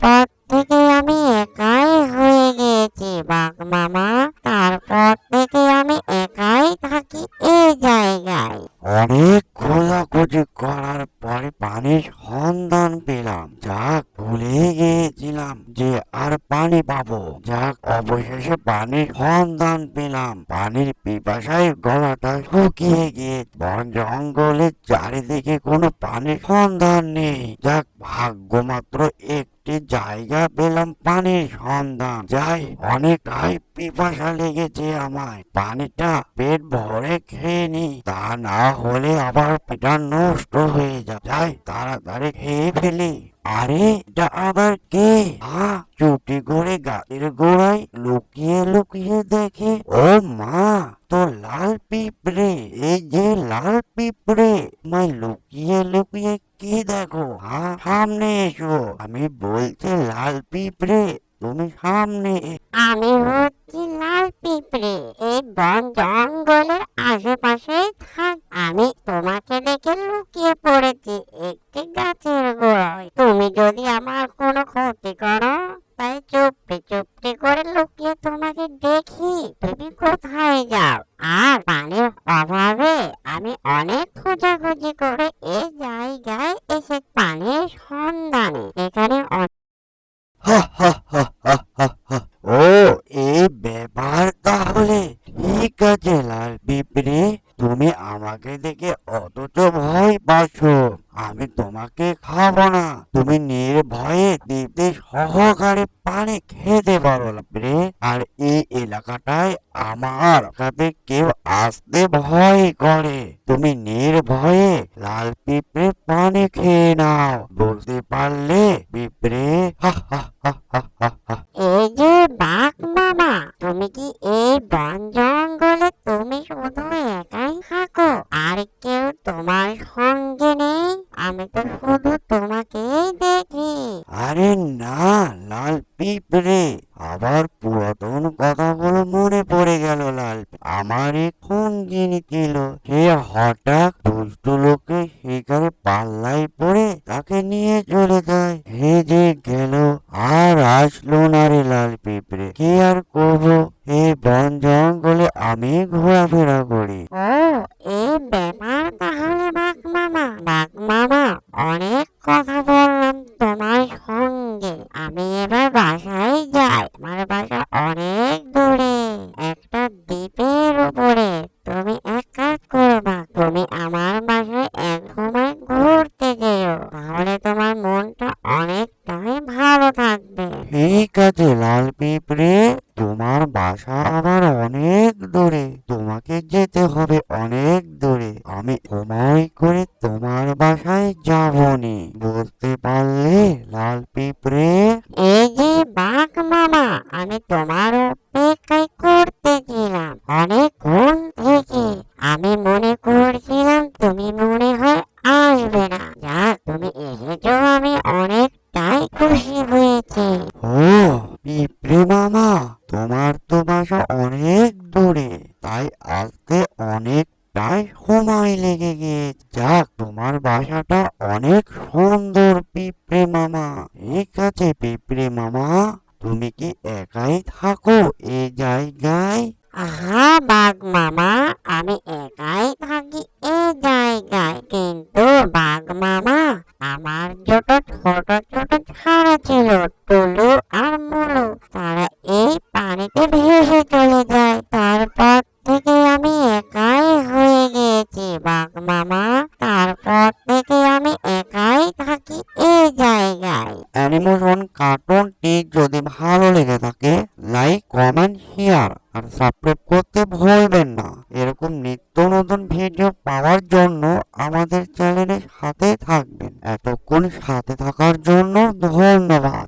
তারপর থেকে আমি একাই হয়ে গিয়েছি বাঘ মামা। তারপর থেকে আমি একাই থাকি এই জায়গায়। অনেক খোঁজাখুঁজি করার পরে পানির সন্ধান পেলাম। যাক, ভুলে গিয়েছিলাম যে আর পানি পাবো। যাক, অবশেষে পানির সন্ধান পেলাম। পানির পিপাসায় গলাটা শুকিয়ে গিয়ে বন জঙ্গলের চারিদিকে কোনো পানির সন্ধান নেই। যাক, ভাগ্য মাত্র একটি জায়গা পেলাম পানির সন্ধান। যাই, অনেকটাই পিপাসা লেগেছে আমায়। পানিটা পেট ভরে খেয়ে নি, তা না হলে আবার পেটটা নষ্ট হয়ে যায়। যাই, তাড়াতাড়ি খেয়ে ফেলি। আরে, এটা আবার কে? চুপটি করে গাছের গোড়ায় লুকিয়ে লুকিয়ে দেখে, ও মা, তো লাল পিঁপড়ে। এই যে লাল পিঁপড়ে, তোমায় লুকিয়ে লুকিয়ে কি দেখো? সামনে এসো, আমি বলছি লাল পিঁপড়ে, তুমি সামনে আমি হচ্ছি লাল পিঁপড়ে, এই বন জঙ্গলের আশেপাশে থাক। আমি তোমাকে দেখে লুকিয়ে পড়েছি একটি গাছের গোড়ায়। তুমি যদি আমার কোনো ক্ষতি করো, তাই চুপটি চুপটি করে লুকিয়ে তোমাকে দেখি তুমি কোথায় যাও। আর পানির অভাবে আমি অনেক খোঁজাখুঁজি করে এই জায়গায় এসে পানির সন্ধানে এখানে হা হা হা হা হা হা। ও, এই ব্যাপার তাহলে। ঠিক আছে লাল পিঁপড়ে, তুমি আমাকে দেখে অথচ ভয় পাচ্ছ। আমি তোমাকে খাবো না। তুমি নির্ভয়ে তৃপ্তি সহকারে পানি খেতে পারো পিঁপড়ে। আর এই এলাকাটায় আমার সাথে কেউ আসতে ভয় করে। তুমি নির্ভয়ে লাল পিঁপড়ে পানি খেয়ে নাও। বুঝতে পারলে পিঁপড়ে? হা হা হা হা হা হা। এই যে বাঘ মামা, তুমি কি এই বন জঙ্গলে তুমি শুধু একাই থাকো? আর কেউ তোমার সঙ্গে নেই? আমি তো শুধু তোমাকেই দেখি। আরে না লাল পিঁপড়ে, আবার পুরাতন কথাগুলো মনে পড়ে গেল। আমার এখন যিনি ছিল, সে হঠাৎ দুষ্ট লোকে সেখানে পাল্লায় পড়ে তাকে নিয়ে চলে যায়। সে যে গেল, আর আসলো না রে লাল পিঁপড়ে। কি আর করবো, এই বন জঙ্গলে আমি ঘোরাফেরা করি। ও, এই ব্যাপার তাহলে বাঘ মামা। বাঘ মামা, অনেক কথা বললাম তোমার সঙ্গে। আমি এবার বাসায় যাই। আমার বাসা অনেক দূরে, একটা দ্বীপের উপরে। তুমি এক কাজ করবা, তুমি আমার বাসায় এক সময় ঘুরতে যেও, তাহলে তোমার মনটা অনেকটাই ভালো থাকবে। ঠিক আছে লাল পিঁপড়ে, তোমার বাসা আবার অনেক দূরে, তোমাকে যেতে হবে অনেক দূরে। আমি সময় করে তোমার বাসায় যাবনি। বুঝতে পারলে লাল পিঁপড়ে? এই যে বাঘ মামা, আমি তোমার অপেক্ষায় করতেছিলাম অনেকক্ষণ থেকে। আমি মনে করছিলাম তুমি মনে হয় আসবে না। যাক, তুমি এসেছো, আমি অনেকটাই খুশি হয়েছি। ও পিঁপড়ে মামা, তোমার তো বাসা অনেক দূরে, তাই আসতে অনেকটাই সময় লেগে গিয়েছে। যাক, তোমার বাসাটা অনেক সুন্দর পিঁপড়ে মামা। ঠিক আছে পিঁপড়ে মামা, তুমি কি একাই থাকো এই জায়গায়? আহা বাঘ মামা, আমি একাই থাকি এই জায়গায়। কিন্তু বাঘ মামা, আমার যত ছোট ছোট ছাড়া ছিল, টুলু আর মুলু, তারা এই পানিতে ভেসে চলে যায়। তারপর থেকে আমি একাই হয়ে গিয়েছি বাঘ মামা। তারপর থেকে আমি একাই থাকি এই জায়গায়। অ্যানিমেশন কার্টুনটি যদি ভালো লেগে থাকে, লাইক কমেন্ট শেয়ার আর সাবস্ক্রাইব করতে ভুলবেন না। এরকম নিত্য নতুন ভিডিও পাওয়ার জন্য আমাদের চ্যানেলের সাথে থাকবেন। এতক্ষণ সাথে থাকার জন্য ধন্যবাদ।